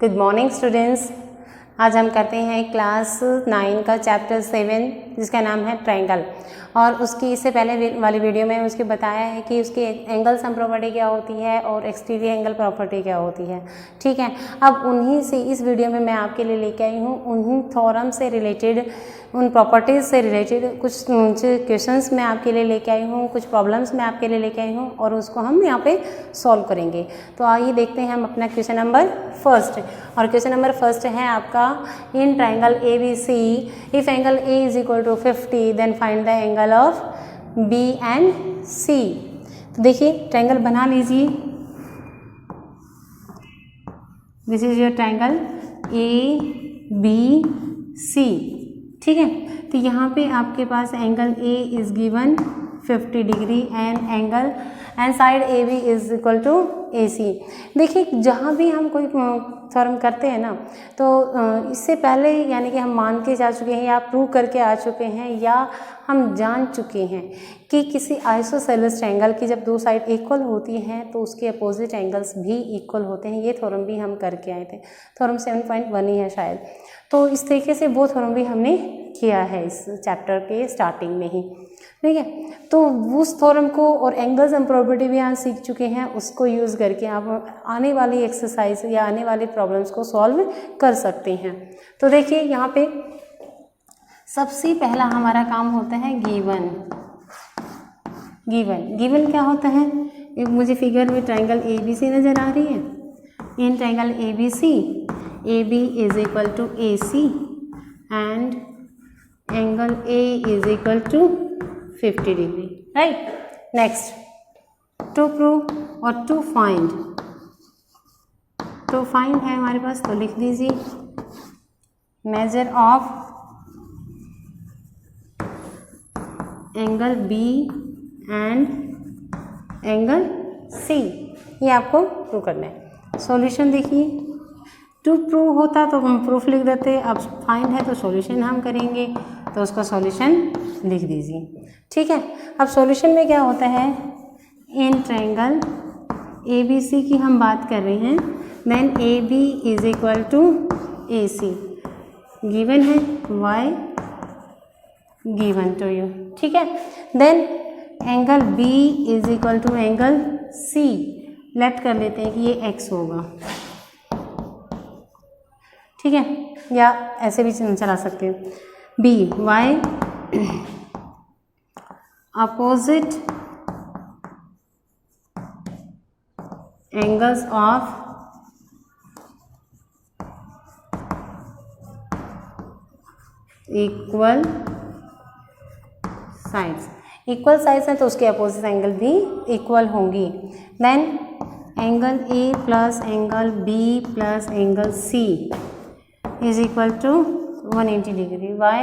Good morning students. आज हम करते हैं क्लास 9 का चैप्टर 7 जिसका नाम है ट्रायंगल। और उसकी इससे पहले वाली वीडियो में उसके बताया है कि उसकी एंगल सम प्रॉपर्टी क्या होती है और एक्सटीरियर एंगल प्रॉपर्टी क्या होती है। ठीक है, अब उन्हीं से इस वीडियो में मैं आपके लिए लेके आई हूँ उन्हीं थ्योरम से रिलेटेड, उन प्रॉपर्टीज़ से रिलेटेड कुछ क्वेश्चंस मैं आपके लिए लेके आई हूँ, कुछ प्रॉब्लम्स मैं आपके लिए लेके आई हूँ और उसको हम यहाँ पे सॉल्व करेंगे। तो आइए देखते हैं हम अपना क्वेश्चन नंबर फर्स्ट। और क्वेश्चन नंबर फर्स्ट है आपका, in triangle A B C if angle A is equal to 50 then find the angle of B and C. तो देखिए ट्रायंगल बना लीजिए। This is your triangle A B C. ठीक है, तो यहाँ पे आपके पास angle A is given 50 degree and side A B is equal to A C. देखिए जहाँ भी हम कोई थ्योरम करते हैं ना, तो इससे पहले यानी कि हम मान के जा चुके हैं या प्रूव करके आ चुके हैं या हम जान चुके हैं कि किसी आइसोसेलेस ट्रायंगल की जब दो साइड इक्वल होती हैं तो उसके अपोजिट एंगल्स भी इक्वल होते हैं। ये थ्योरम भी हम करके आए थे, थ्योरम 7.1 ही है शायद। तो इस तरीके से वो थ्योरम भी हमने किया है इस चैप्टर के स्टार्टिंग में ही। ठीक है, तो उस थ्योरम को और एंगल्स एंड प्रॉपर्टी भी आप सीख चुके हैं, उसको यूज़ करके आप आने वाली एक्सरसाइज या आने वाली प्रॉब्लम्स को सॉल्व कर सकते हैं। तो देखिए यहाँ पे सबसे पहला हमारा काम होता है गिवन। गिवन क्या होता है? एक मुझे फिगर में ट्रायंगल ए बी सी नज़र आ रही है। In triangle A B C A B is equal to A C and angle A is equal to 50 degree, right. Next, to prove और टू फाइंड है हमारे पास, तो लिख दीजिए measure of angle B and angle C. ये आपको prove करना है। सॉल्यूशन देखिए, टू प्रूव होता तो हम प्रूफ लिख देते, अब फाइंड है तो सॉल्यूशन हम करेंगे, तो उसका सॉल्यूशन लिख दीजिए। ठीक है, अब सॉल्यूशन में क्या होता है, इन ट्रायंगल ए बी सी की हम बात कर रहे हैं, then A B is equal to A C. Given है वाई गिवन टू यू। ठीक है, then angle B is equal to angle C. Let कर लेते हैं कि ये एक्स होगा। ठीक है, या ऐसे भी चला सकते हैं, B Y opposite angles of equal sides. Equal sides हैं तो उसके अपोजिट एंगल भी इक्वल होंगी। Then angle A plus angle B plus angle C is equal to 180 degree. Why?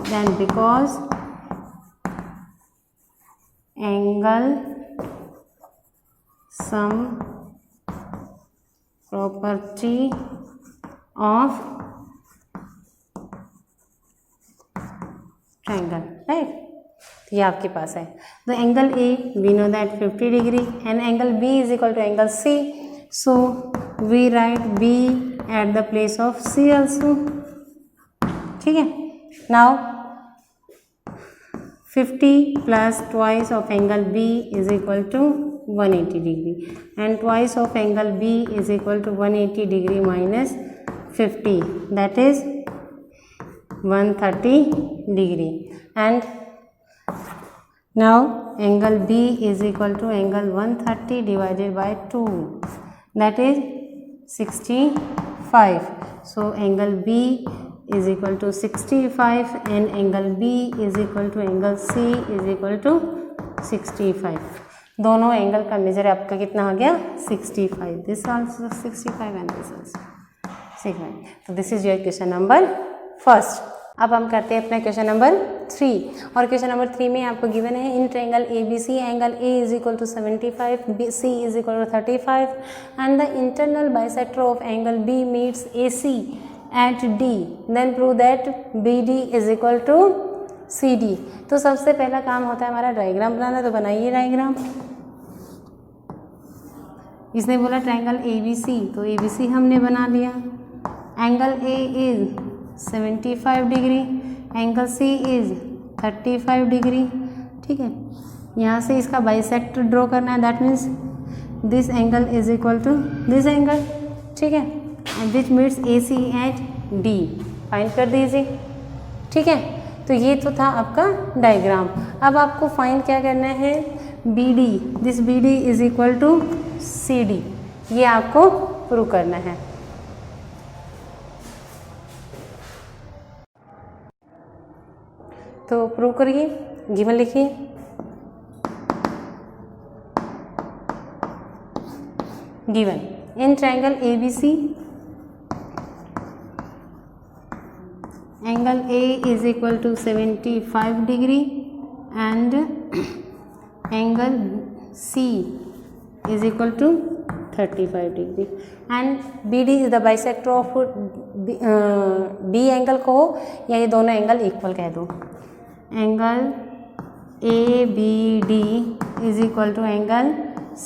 Then because angle sum property of triangle, right? ये आपके पास है। तो angle A we know that 50 degree and angle B is equal to angle C. So we write B at the place of C also. ठीक है, now 50 plus twice of angle B is equal to 180 degree and twice of angle B is equal to 180 degree minus 50, that is 130 degree. And now angle B is equal to angle 130 divided by 2, that is 65. So angle B is equal to 65 and angle B is equal to angle C is equal to 65. दोनों angle का major आपका कितना आ गया? 65. This also 65 and this also 65. तो this is your question number first. अब हम करते हैं अपना क्वेश्चन नंबर 3। और क्वेश्चन नंबर 3 में आपको गिवन है, in triangle A B C angle A is equal to 75, C is equal to 35 and the internal bisector of angle B meets A C at D, then prove that B D is equal to C D. तो सबसे पहला काम होता है हमारा diagram बनाना, तो बनाइए diagram. इसने बोला ट्रायंगल ABC, तो ABC हमने बना लिया। Angle A is 75 degree, angle C is 35 degree. ठीक है, यहाँ से इसका बाइसेक्टर ड्रॉ करना है, that means this angle is equal to this angle. ठीक है, which meets AC at D, find कर दीजिए। ठीक है, तो ये तो था आपका डायग्राम। अब आपको फाइंड क्या करना है, BD, this BD is equal to CD, ये आपको प्रूव करना है। तो प्रूव करिए, गिवन लिखिए। Given in triangle ABC, angle A is equal to 75 degree and angle C is equal to 35 degree and BD is the bisector of B angle को या ये दोनों एंगल इक्वल कह दो। Angle ABD is equal to angle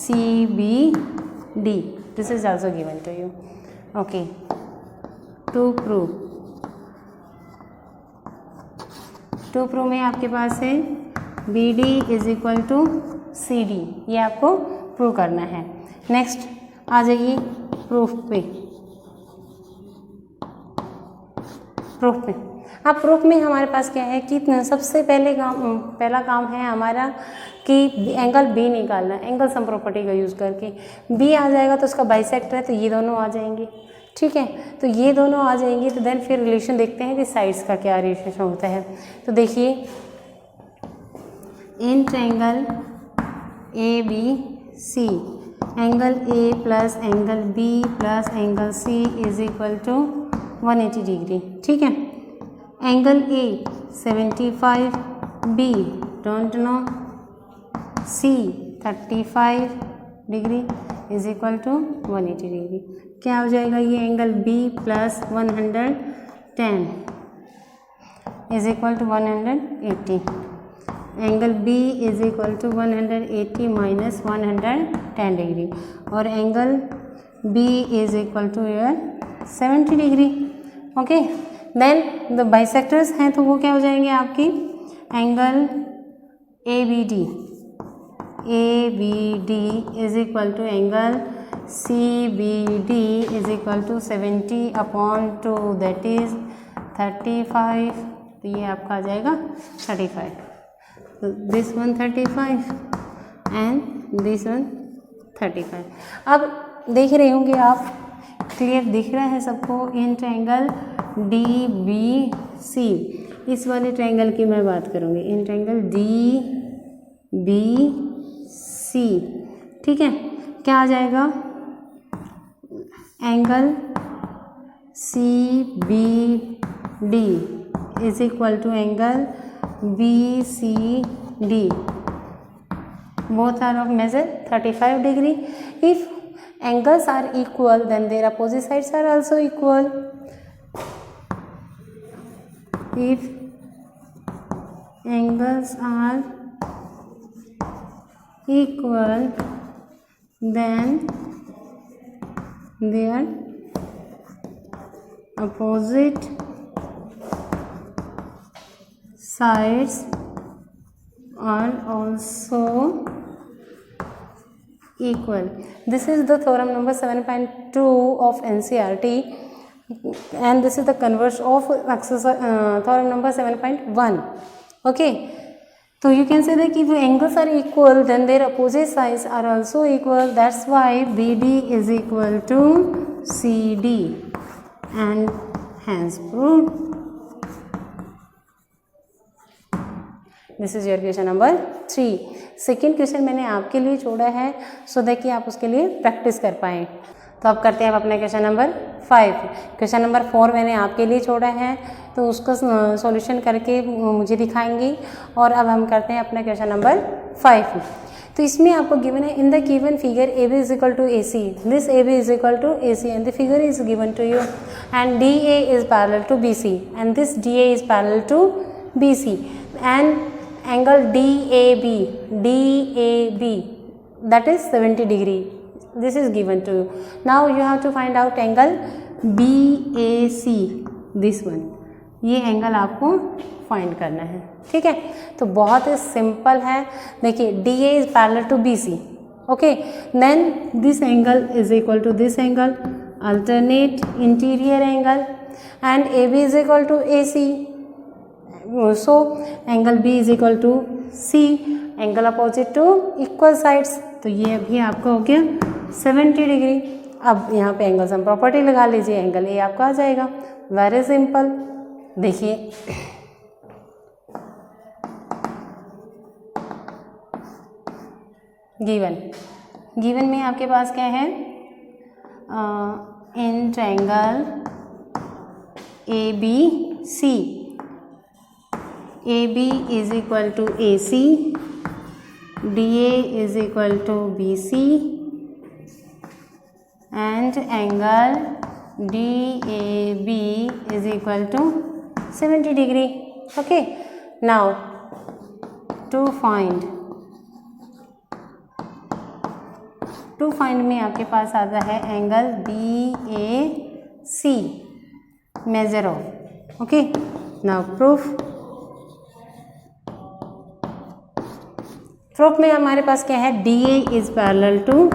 CBD, this is also given to you. Okay, to prove में आपके पास है BD is equal to CD, ये आपको प्रूव करना है। नेक्स्ट आ जाइए प्रूफ पे। अब प्रूफ में हमारे पास क्या है कि सबसे पहला काम है हमारा कि एंगल B निकालना, एंगल सम प्रॉपर्टी का यूज़ करके। B आ जाएगा तो उसका बाइसेक्टर है, तो ये दोनों आ जाएंगे। ठीक है, तो ये दोनों आ जाएंगे, तो देन फिर रिलेशन देखते हैं कि साइड्स का क्या रिलेशन होता है। तो देखिए in triangle ABC, angle A plus angle B plus angle C is equal to 180 degree. ठीक है, angle A 75, B don't know, C 35 degree is equal to 180 degree. क्या हो जाएगा, ये angle B plus 110 is equal to 180, angle B is equal to 180 minus 110 degree, और angle B is equal to 70 degree. Okay, then the bisectors हैं तो वो क्या हो जाएंगे आपकी, angle ABD is equal to angle CBD is equal to 70/2, that is 35। तो ये आपका आ जाएगा 35, तो this one 35 and this one 35। अब देख रहे होंगे आप, क्लियर दिख रहा है सबको। इन ट्रायंगल DBC, इस वाले ट्रायंगल की मैं बात करूँगी, इन ट्रायंगल DBC। ठीक है, क्या आ जाएगा, angle CBD is equal to angle BCD, both are of measure 35 degree. If angles are equal, then their opposite sides are also equal. If angles are equal, then their opposite sides are also equal. This is the theorem number 7.2 of NCERT, and this is the converse of theorem number 7.1. Okay, so you can say that if angles are equal, then their opposite sides are also equal. That's why BD is equal to CD, and hence proved. This is your question number 3। Second question मैंने आपके लिए छोड़ा है so that कि आप उसके लिए practice कर पाएँ। तो अब करते हैं आप अपना क्वेश्चन नंबर 5। क्वेश्चन नंबर 4 मैंने आपके लिए छोड़ा है, तो उसका सॉल्यूशन करके मुझे दिखाएंगे। और अब हम करते हैं अपना क्वेश्चन नंबर 5। तो इसमें आपको गिवन है, in the given figure AB is equal to AC, this AB is equal to AC and the figure is given to you, and DA is parallel to BC and this DA is parallel to BC, and angle DAB that is 70 degree this is given to you. Now you have to find out angle BAC, this one. ये angle आपको find करना है, ठीक है। तो बहुत ही simple है। देखिए DA is parallel to BC, okay, then this angle is equal to this angle, alternate interior angle, and AB is equal to AC, so angle B is equal to C, angle opposite to equal sides. तो ये अभी आपका हो गया 70 degree. अब यहाँ पे angle sum property लगा लीजिए, एंगल A आपका आ जाएगा। Very simple. देखिए गिवन में आपके पास क्या है, in triangle ABC, AB is equal to AC, DA is equal to BC, and angle DAB is equal to 70 degree, okay. Now to find में आपके पास आता है angle BAC, measure of, okay. Now proof में हमारे पास क्या है, DA is parallel to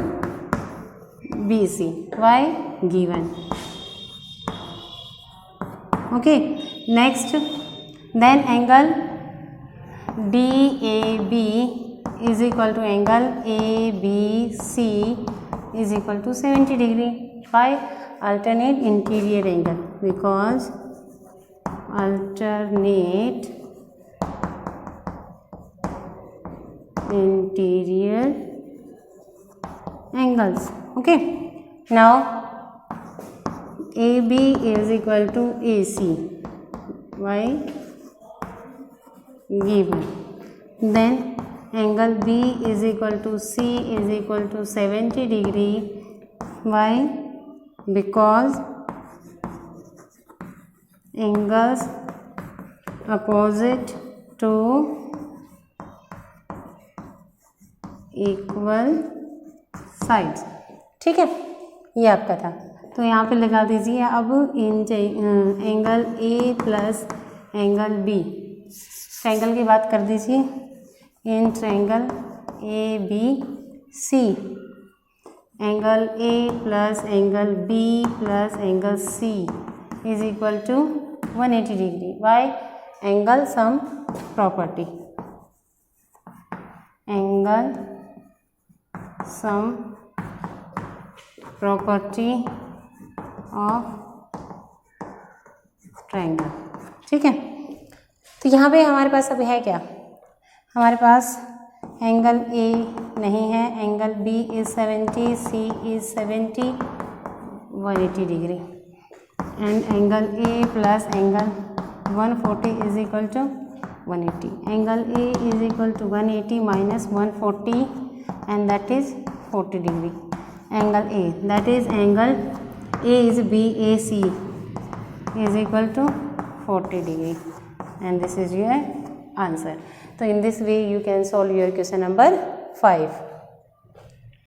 BC, why given, okay. Next, then angle DAB is equal to angle ABC is equal to 70 degree. Why? Alternate interior angle, because alternate interior angles, okay. Now AB is equal to AC, why given, then angle B is equal to C is equal to 70 degree. Why? Because angles opposite to equal sides, ठीक है। ये आपका था, तो यहाँ पे लगा दीजिए। अब in angle A plus angle B, triangle की बात कर दीजिए। In triangle ABC, angle A plus angle B plus angle C is equal to 180 degree. Why? Angle sum property, angle sum property of triangle, ठीक है। तो यहाँ पे हमारे पास अब है क्या, हमारे पास एंगल A नहीं है, angle B is 70, C is 70, 180 degree, and angle A plus angle 140 is equal to 180। Angle A is equal to 180 minus 140 and that is 40 degree. Angle A, that is angle A is BAC is equal to 40 degree, and this is your answer. So in this way you can solve your question number 5.